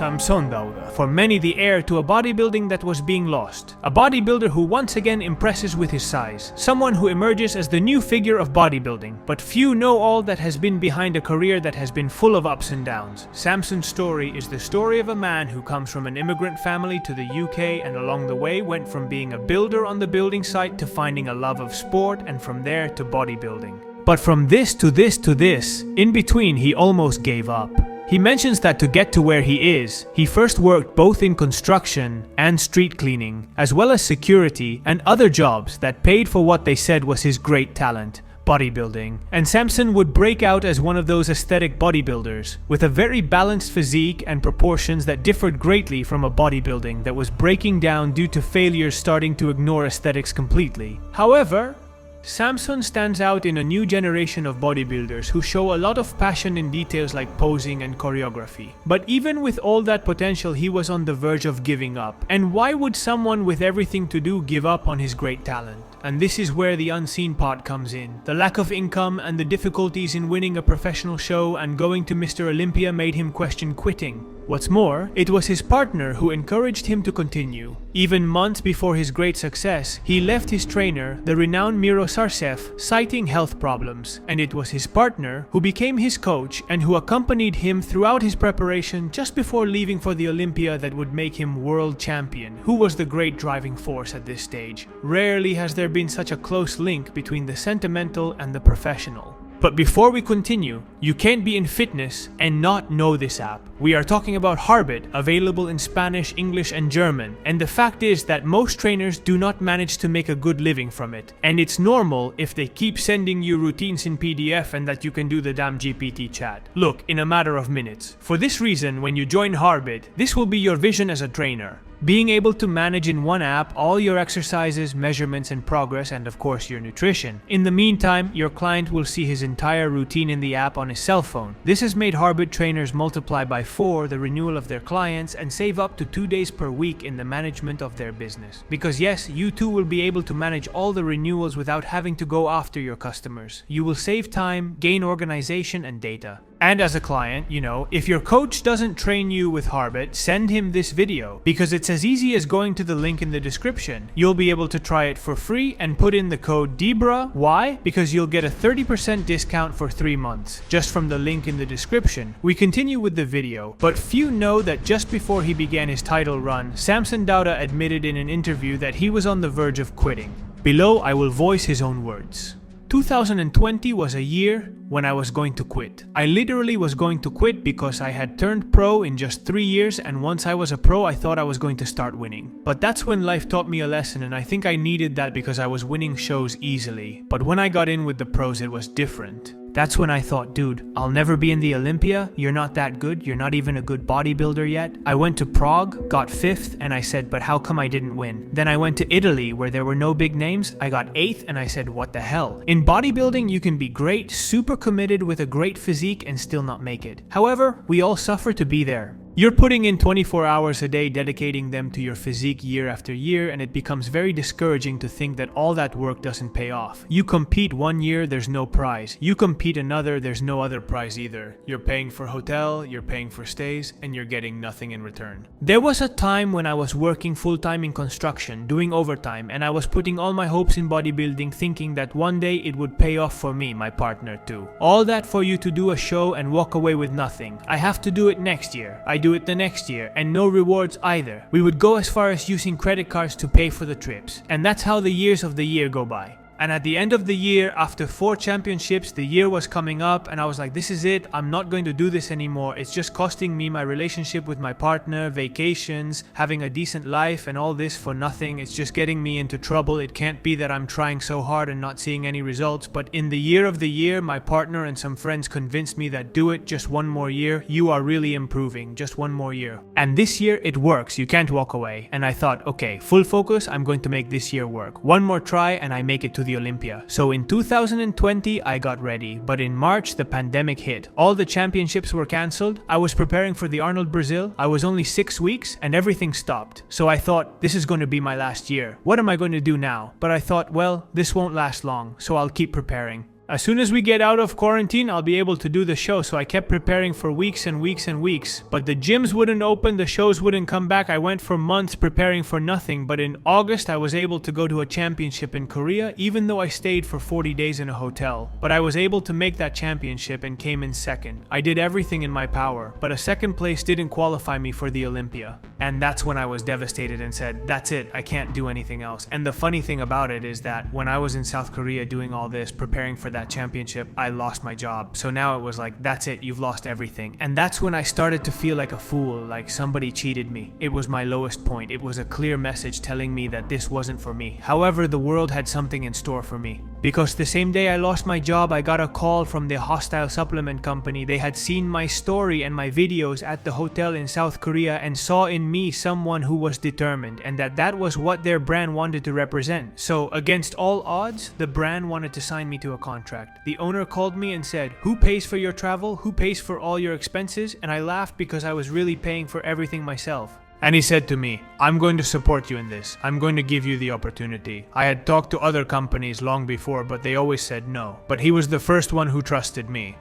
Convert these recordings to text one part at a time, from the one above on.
SAMSOM DAUDA, for many the heir to a bodybuilding that was being lost. A bodybuilder who once again impresses with his size. Someone who emerges as the new figure of bodybuilding. But few know all that has been behind a career that has been full of ups and downs. Samson's story is the story of a man who comes from an immigrant family to the UK and along the way went from being a builder on the building site to finding a love of sport and from there to bodybuilding. But from this to this to this, in between he almost gave up. He mentions that to get to where he is, he first worked both in construction and street cleaning, as well as security and other jobs that paid for what they said was his great talent, bodybuilding. And Samson would break out as one of those aesthetic bodybuilders, with a very balanced physique and proportions that differed greatly from a bodybuilding that was breaking down due to failures starting to ignore aesthetics completely. However, Samson stands out in a new generation of bodybuilders who show a lot of passion in details like posing and choreography. But even with all that potential, he was on the verge of giving up. And why would someone with everything to do give up on his great talent? And this is where the unseen part comes in. The lack of income and the difficulties in winning a professional show and going to Mr. Olympia made him question quitting. What's more, it was his partner who encouraged him to continue. Even months before his great success, he left his trainer, the renowned Miro Sarcev, citing health problems. And it was his partner who became his coach and who accompanied him throughout his preparation just before leaving for the Olympia that would make him world champion, who was the great driving force at this stage. Rarely has there been such a close link between the sentimental and the professional. But before we continue, you can't be in fitness and not know this app. We are talking about Harbit, available in Spanish, English and German. And the fact is that most trainers do not manage to make a good living from it. And it's normal if they keep sending you routines in PDF and that you can do the damn GPT chat. Look, in a matter of minutes. For this reason, when you join Harbit, this will be your vision as a trainer. Being able to manage in one app all your exercises, measurements and progress, and of course your nutrition. In the meantime, your client will see his entire routine in the app on his cell phone. This has made Harbit trainers multiply by 4 the renewal of their clients and save up to 2 days per week in the management of their business. Because yes, you too will be able to manage all the renewals without having to go after your customers. You will save time, gain organization and data. And as a client, if your coach doesn't train you with Harbit, send him this video, because it's as easy as going to the link in the description. You'll be able to try it for free and put in the code DEBRA. Why? Because you'll get a 30% discount for 3 months, just from the link in the description. We continue with the video, but few know that just before he began his title run, Samson DAUDA admitted in an interview that he was on the verge of quitting. Below, I will voice his own words. 2020 was a year when I was going to quit. I literally was going to quit because I had turned pro in just 3 years, and once I was a pro I thought I was going to start winning. But that's when life taught me a lesson, and I think I needed that because I was winning shows easily. But when I got in with the pros it was different. That's when I thought, dude, I'll never be in the Olympia, you're not that good, you're not even a good bodybuilder yet. I went to Prague, got 5th, and I said, but how come I didn't win? Then I went to Italy, where there were no big names, I got 8th, and I said, what the hell? In bodybuilding, you can be great, super committed with a great physique and still not make it. However, we all suffer to be there. You're putting in 24 hours a day, dedicating them to your physique year after year, and it becomes very discouraging to think that all that work doesn't pay off. You compete 1 year, there's no prize. You compete another, there's no other prize either. You're paying for hotel, you're paying for stays, and you're getting nothing in return. There was a time when I was working full-time in construction, doing overtime, and I was putting all my hopes in bodybuilding, thinking that one day it would pay off for me, my partner too. All that for you to do a show and walk away with nothing. I have to do it next year. I do it the next year, and no rewards either. We would go as far as using credit cards to pay for the trips, and that's how the years of the year go by. And at the end of the year, after 4 championships, the year was coming up and I was like, this is it, I'm not going to do this anymore. It's just costing me my relationship with my partner, vacations, having a decent life, and all this for nothing. It's just getting me into trouble. It can't be that I'm trying so hard and not seeing any results. But in the year of the year, my partner and some friends convinced me that do it, just 1 more year. You are really improving, just 1 more year. And this year it works, you can't walk away. And I thought, okay, full focus, I'm going to make this year work. 1 more try and I make it to the Olympia. So in 2020, I got ready, but in March, the pandemic hit. All the championships were cancelled. I was preparing for the Arnold Brazil. I was only 6 weeks and everything stopped. So I thought, this is going to be my last year. What am I going to do now? But I thought, well, this won't last long, so I'll keep preparing. As soon as we get out of quarantine, I'll be able to do the show, so I kept preparing for weeks and weeks and weeks. But the gyms wouldn't open, the shows wouldn't come back. I went for months preparing for nothing, but in August I was able to go to a championship in Korea, even though I stayed for 40 days in a hotel. But I was able to make that championship and came in second. I did everything in my power, but a second place didn't qualify me for the Olympia. And that's when I was devastated and said, that's it, I can't do anything else. And the funny thing about it is that when I was in South Korea doing all this, preparing for that championship, I lost my job. So now it was like, that's it, you've lost everything. And that's when I started to feel like a fool, like somebody cheated me. It was my lowest point. It was a clear message telling me that this wasn't for me. However, the world had something in store for me. Because the same day I lost my job, I got a call from the hostile supplement company. They had seen my story and my videos at the hotel in South Korea and saw in me someone who was determined, and that was what their brand wanted to represent. So against all odds, the brand wanted to sign me to a contract. The owner called me and said, "Who pays for your travel? Who pays for all your expenses?" And I laughed because I was really paying for everything myself. And he said to me, "I'm going to support you in this. I'm going to give you the opportunity." I had talked to other companies long before, but they always said no. But he was the first one who trusted me.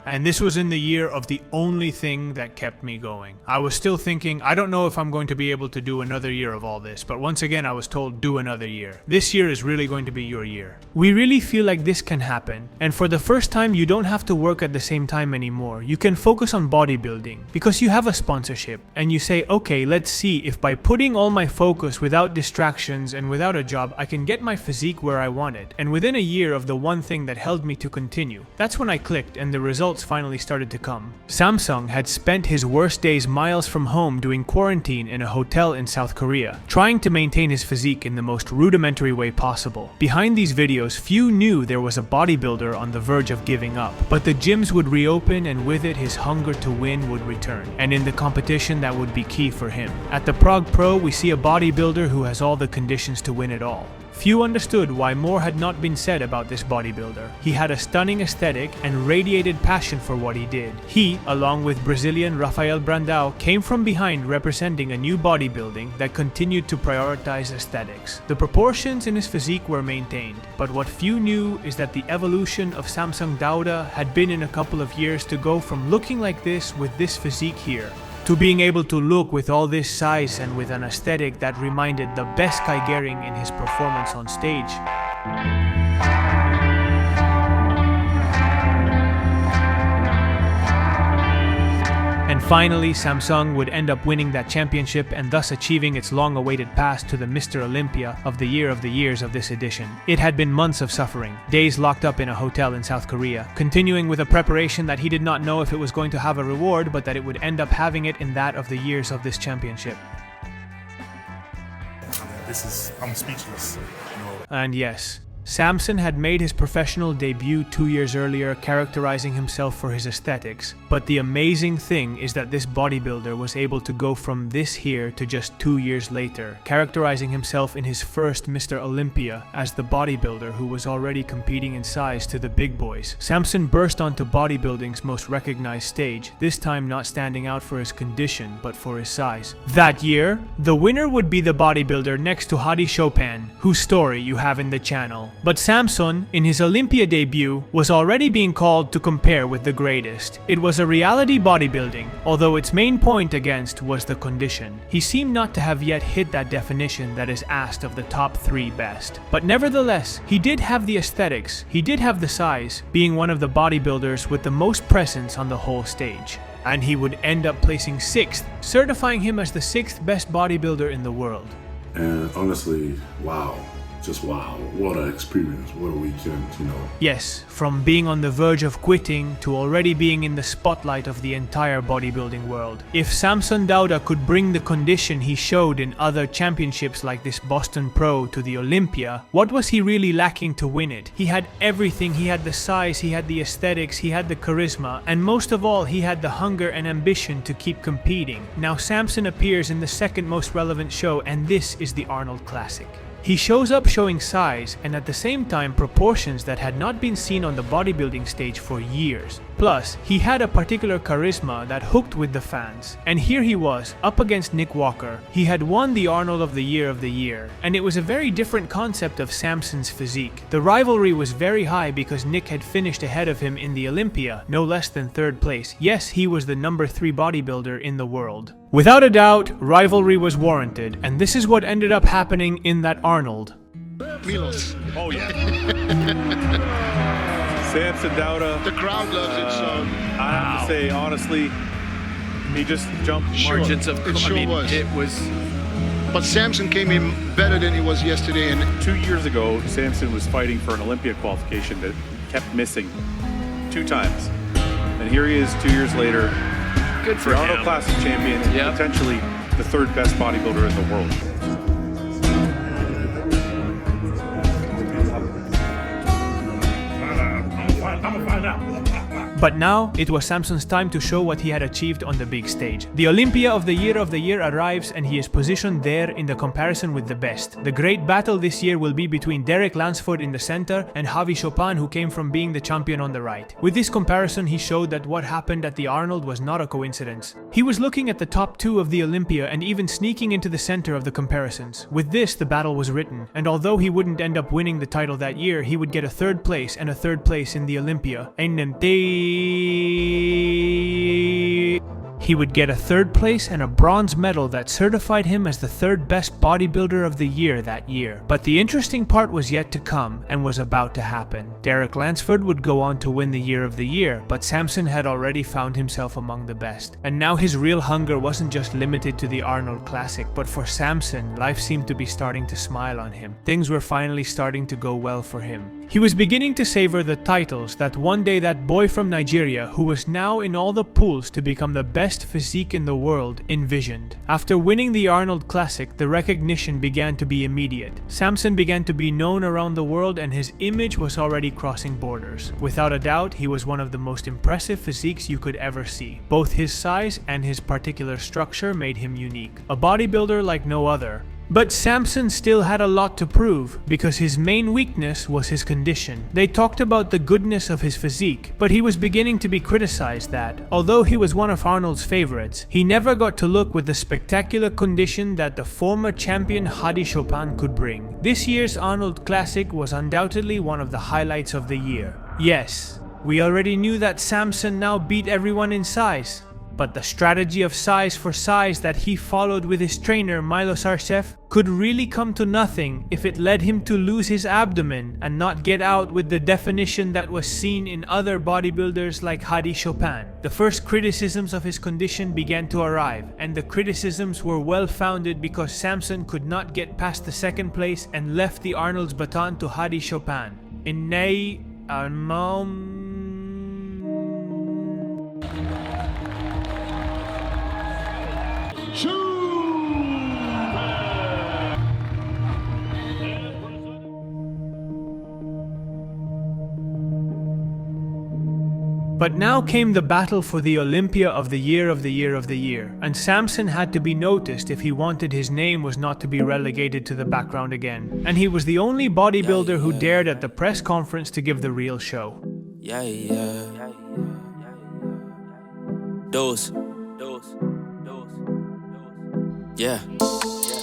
And this was in the year of the only thing that kept me going. I was still thinking, I don't know if I'm going to be able to do another year of all this. But once again, I was told, do another year. This year is really going to be your year. We really feel like this can happen. And for the first time, you don't have to work at the same time anymore. You can focus on bodybuilding because you have a sponsorship. And you say, okay, let's see if by putting all my focus without distractions and without a job, I can get my physique where I want it. And within a year of the one thing that held me to continue, that's when I clicked and the results finally started to come. SAMSOM had spent his worst days miles from home doing quarantine in a hotel in South Korea, trying to maintain his physique in the most rudimentary way possible. Behind these videos, few knew there was a bodybuilder on the verge of giving up. But the gyms would reopen, and with it, his hunger to win would return. And in the competition, that would be key for him. At the Prague Pro, we see a bodybuilder who has all the conditions to win it all. Few understood why more had not been said about this bodybuilder. He had a stunning aesthetic and radiated passion for what he did. He, along with Brazilian Rafael Brandao, came from behind representing a new bodybuilding that continued to prioritize aesthetics. The proportions in his physique were maintained, but what few knew is that the evolution of SAMSOM DAUDA had been in a couple of years to go from looking like this with this physique here, to being able to look with all this size and with an aesthetic that reminded the best Kai Gering in his performance on stage. And finally, SAMSOM would end up winning that championship and thus achieving its long-awaited pass to the Mr. Olympia of the year of the years of this edition. It had been months of suffering, days locked up in a hotel in South Korea, continuing with a preparation that he did not know if it was going to have a reward, but that it would end up having it in that of the years of this championship. I'm speechless. And yes, SAMSOM had made his professional debut 2 years earlier, characterizing himself for his aesthetics. But the amazing thing is that this bodybuilder was able to go from this here to just 2 years later, characterizing himself in his first Mr. Olympia as the bodybuilder who was already competing in size to the big boys. SAMSOM burst onto bodybuilding's most recognized stage, this time not standing out for his condition, but for his size. That year, the winner would be the bodybuilder next to Hadi Chopin, whose story you have in the channel. But SAMSOM, in his Olympia debut, was already being called to compare with the greatest. It was a reality bodybuilding, although its main point against was the condition. He seemed not to have yet hit that definition that is asked of the top 3 best. But nevertheless, he did have the aesthetics, he did have the size, being one of the bodybuilders with the most presence on the whole stage. And he would end up placing 6th, certifying him as the 6th best bodybuilder in the world. And honestly, wow. Just wow, what an experience, what a weekend, Yes, from being on the verge of quitting to already being in the spotlight of the entire bodybuilding world. If SAMSOM DAUDA could bring the condition he showed in other championships like this Boston Pro to the Olympia, what was he really lacking to win it? He had everything. He had the size, he had the aesthetics, he had the charisma, and most of all, he had the hunger and ambition to keep competing. Now SAMSOM appears in the second most relevant show, and this is the Arnold Classic. He shows up showing size and at the same time proportions that had not been seen on the bodybuilding stage for years. Plus, he had a particular charisma that hooked with the fans. And here he was, up against Nick Walker. He had won the Arnold of the Year, and it was a very different concept of Samson's physique. The rivalry was very high because Nick had finished ahead of him in the Olympia, no less than 3rd place. Yes, he was the number 3 bodybuilder in the world. Without a doubt, rivalry was warranted, and this is what ended up happening in that Arnold. Milos. Oh yeah. Samson DAUDA. The crowd loves it, so. I have to say, honestly, he just jumped Margins of. It sure was. It was. But Samson came in better than he was yesterday. And 2 years ago, Samson was fighting for an Olympia qualification that kept missing 2 times, and here he is 2 years later. Good for the him. Arnold Classic champion, and potentially the 3rd best bodybuilder in the world. But now, it was Samson's time to show what he had achieved on the big stage. The Olympia of the Year arrives, and he is positioned there in the comparison with the best. The great battle this year will be between Derek Lansford in the center and Javi Chopin, who came from being the champion, on the right. With this comparison, he showed that what happened at the Arnold was not a coincidence. He was looking at the top 2 of the Olympia and even sneaking into the center of the comparisons. With this, the battle was written, and although he wouldn't end up winning the title that year, he would get a 3rd place and a 3rd place in the Olympia. He would get a 3rd place and a bronze medal that certified him as the 3rd best bodybuilder of the year that year. But the interesting part was yet to come and was about to happen. Derek Lansford would go on to win the Year of the Year, but Samson had already found himself among the best. And now his real hunger wasn't just limited to the Arnold Classic, but for Samson, life seemed to be starting to smile on him. Things were finally starting to go well for him. He was beginning to savor the titles that one day that boy from Nigeria, who was now in all the pools to become the best physique in the world, envisioned. After winning the Arnold Classic, the recognition began to be immediate. Samson began to be known around the world, and his image was already crossing borders. Without a doubt, he was one of the most impressive physiques you could ever see. Both his size and his particular structure made him unique. A bodybuilder like no other. But Samson still had a lot to prove, because his main weakness was his condition. They talked about the goodness of his physique, but he was beginning to be criticized that, although he was one of Arnold's favorites, he never got to look with the spectacular condition that the former champion Hadi Chopin could bring. This year's Arnold Classic was undoubtedly one of the highlights of the year. Yes, we already knew that Samson now beat everyone in size. But the strategy of size for size that he followed with his trainer Milos Arcev could really come to nothing if it led him to lose his abdomen and not get out with the definition that was seen in other bodybuilders like Hadi Chopin. The first criticisms of his condition began to arrive, and the criticisms were well founded because Samson could not get past the 2nd place and left the Arnold's baton to Hadi Chopin. But now came the battle for the Olympia of the Year, and Samson had to be noticed if he wanted his name was not to be relegated to the background again. And he was the only bodybuilder who dared at the press conference to give the real show.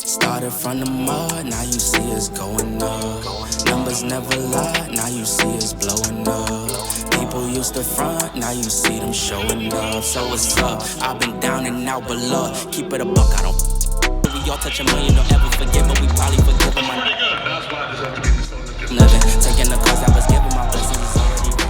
Started from the mud, now you see us going up. Numbers never lie, now you see us blowing up. People used to front, now you see them showing up. So what's up? I've been down and out, but look, keep it a buck, I don't. We all touch a million, don't ever forget, but we probably forget them. Living, taking the cause that was given, my blessings already ran.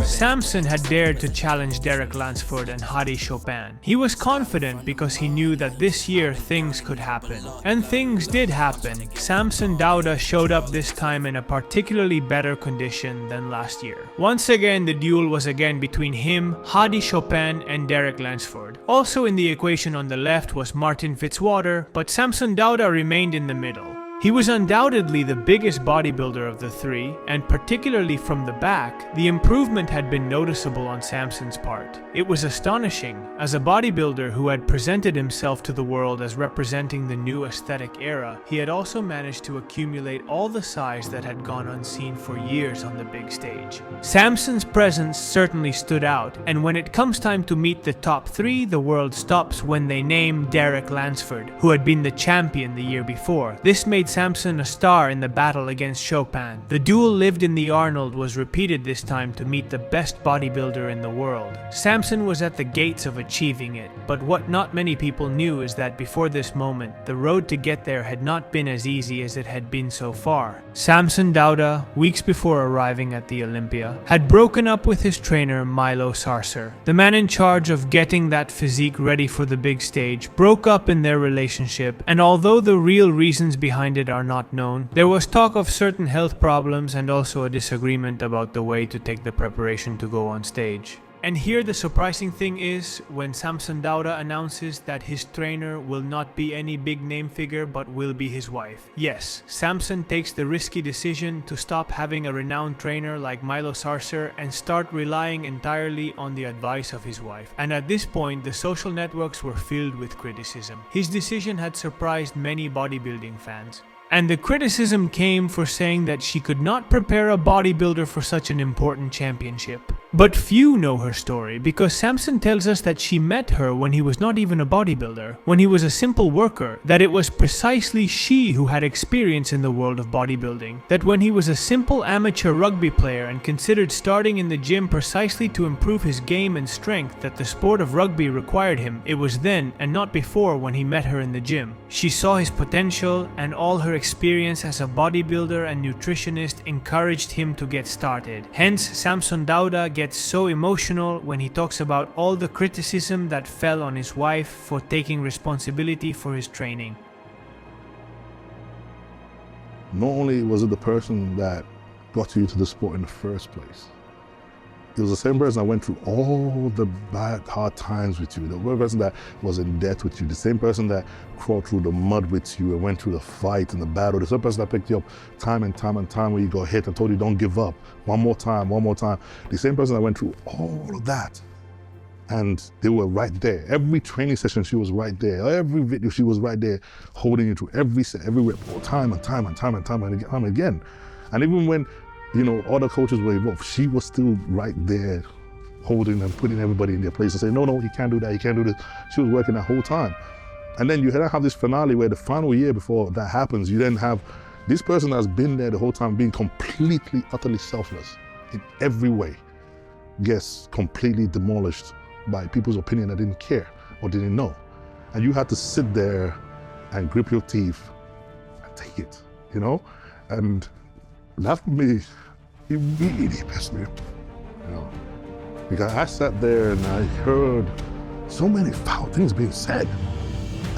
Samson had dared to challenge Derek Lansford and Hadi Chopin. He was confident because he knew that this year things could happen. And things did happen. Samson DAUDA showed up this time in a particularly better condition than last year. Once again, the duel was again between him, Hadi Chopin, and Derek Lansford. Also in the equation on the left was Martin Fitzwater, but Samson DAUDA remained in the middle. He was undoubtedly the biggest bodybuilder of the three, and particularly from the back, the improvement had been noticeable on Samson's part. It was astonishing. As a bodybuilder who had presented himself to the world as representing the new aesthetic era, he had also managed to accumulate all the size that had gone unseen for years on the big stage. Samson's presence certainly stood out, and when it comes time to meet the top three, the world stops when they name Derek Lansford, who had been the champion the year before. This made Samson a star in the battle against Chopin. The duel lived in the Arnold was repeated this time to meet the best bodybuilder in the world. Samson was at the gates of achieving it, but what not many people knew is that before this moment, the road to get there had not been as easy as it had been so far. Samson DAUDA, weeks before arriving at the Olympia, had broken up with his trainer Milo Sarcer. The man in charge of getting that physique ready for the big stage broke up in their relationship, and although the real reasons behind it are not known, there was talk of certain health problems and also a disagreement about the way to take the preparation to go on stage. And here the surprising thing is, when Samson DAUDA announces that his trainer will not be any big name figure but will be his wife. Yes, Samson takes the risky decision to stop having a renowned trainer like Milo Sarcer and start relying entirely on the advice of his wife. And at this point, the social networks were filled with criticism. His decision had surprised many bodybuilding fans. And the criticism came for saying that she could not prepare a bodybuilder for such an important championship. But few know her story, because Samson tells us that she met her when he was not even a bodybuilder, when he was a simple worker, that it was precisely she who had experience in the world of bodybuilding, that when he was a simple amateur rugby player and considered starting in the gym precisely to improve his game and strength that the sport of rugby required him, it was then and not before when he met her in the gym. She saw his potential, and all her experience as a bodybuilder and nutritionist encouraged him to get started. Hence, Samson DAUDA gets so emotional when he talks about all the criticism that fell on his wife for taking responsibility for his training. Not only was it the person that got you into the sport in the first place, it was the same person that went through all the bad, hard times with you, the same person that was in debt with you, the same person that crawled through the mud with you and went through the fight and the battle, the same person that picked you up time and time and time when you got hit and told you don't give up, one more time, the same person that went through all of that. And they were right there. Every training session, she was right there. Every video, she was right there, holding you through every set, every rep, time and time again. And even when other coaches were involved, she was still right there, holding and putting everybody in their place and saying, no, you can't do that, you can't do this. She was working that whole time. And then you then have this finale where the final year before that happens, you then have this person that's been there the whole time being completely, utterly selfless in every way, gets completely demolished by people's opinion that didn't care or didn't know. And you had to sit there and grip your teeth and take it, And that for me, it really pissed me, because I sat there and I heard so many foul things being said,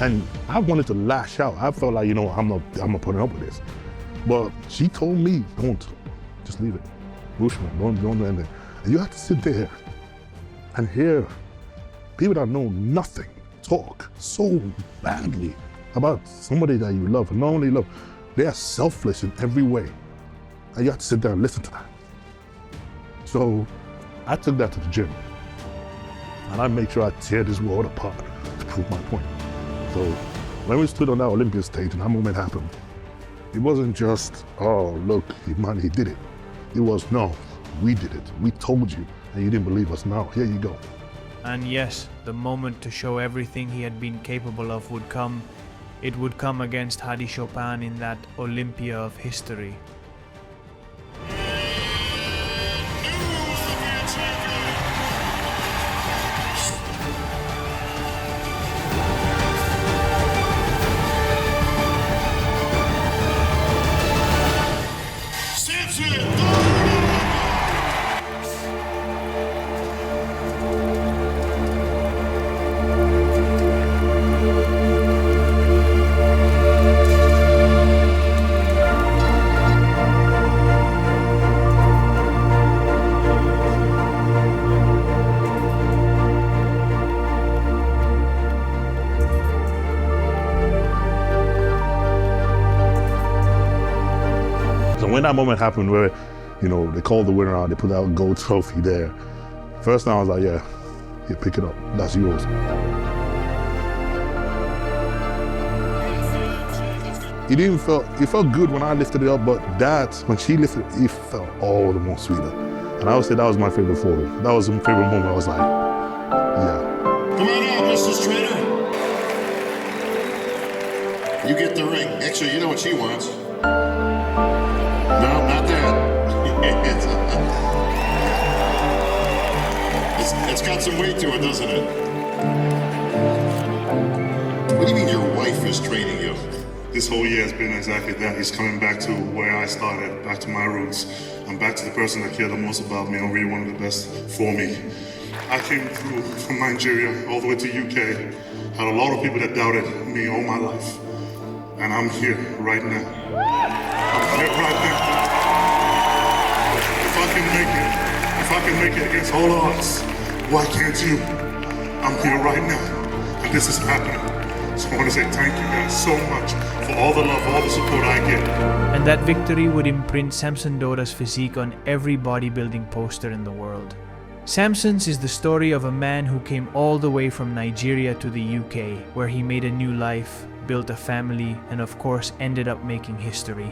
and I wanted to lash out. I felt like, I'm not putting up with this. But she told me, don't, just leave it. Bushman, don't do anything. And you have to sit there and hear people that know nothing talk so badly about somebody that you love, and not only love, they are selfless in every way. And you have to sit there and listen to that. So I took that to the gym, and I made sure I tear this world apart to prove my point. So when we stood on that Olympia stage and that moment happened, it wasn't just, oh, look, man, he did it. It was, no, we did it. We told you, and you didn't believe us. Now, here you go. And yes, the moment to show everything he had been capable of would come. It would come against Hadi Chopin in that Olympia of history. that moment happened where, you know, they called the winner out, they put that gold trophy there. First time I was like, yeah, pick it up, that's yours. It felt good when I lifted it up, but that, when she lifted it, it felt all the more sweeter. And I would say that was my favorite photo. That was my favorite moment. I was like, yeah. Come on out, Mrs. Trainer. You get the ring. Actually, you know what she wants. No, not that. It's got some weight to it, doesn't it? What do you mean your wife is training you? This whole year has been exactly that. He's coming back to where I started, back to my roots. I'm back to the person that cared the most about me and really wanted the best for me. I came through from Nigeria all the way to UK. Had a lot of people that doubted me all my life. And I'm here right now. I'm here right now. If I can make it against all odds, why can't you? I'm here right now, and this is happening. So I want to say thank you guys so much for all the love, all the support I get. And that victory would imprint Samson Dauda's physique on every bodybuilding poster in the world. Samson's is the story of a man who came all the way from Nigeria to the UK, where he made a new life, built a family, and of course ended up making history.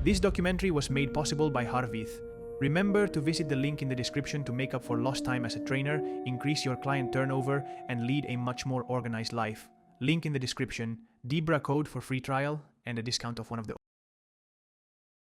This documentary was made possible by Harvith. Remember to visit the link in the description to make up for lost time as a trainer, increase your client turnover, and lead a much more organized life. Link in the description, Debra code for free trial, and a discount of one of the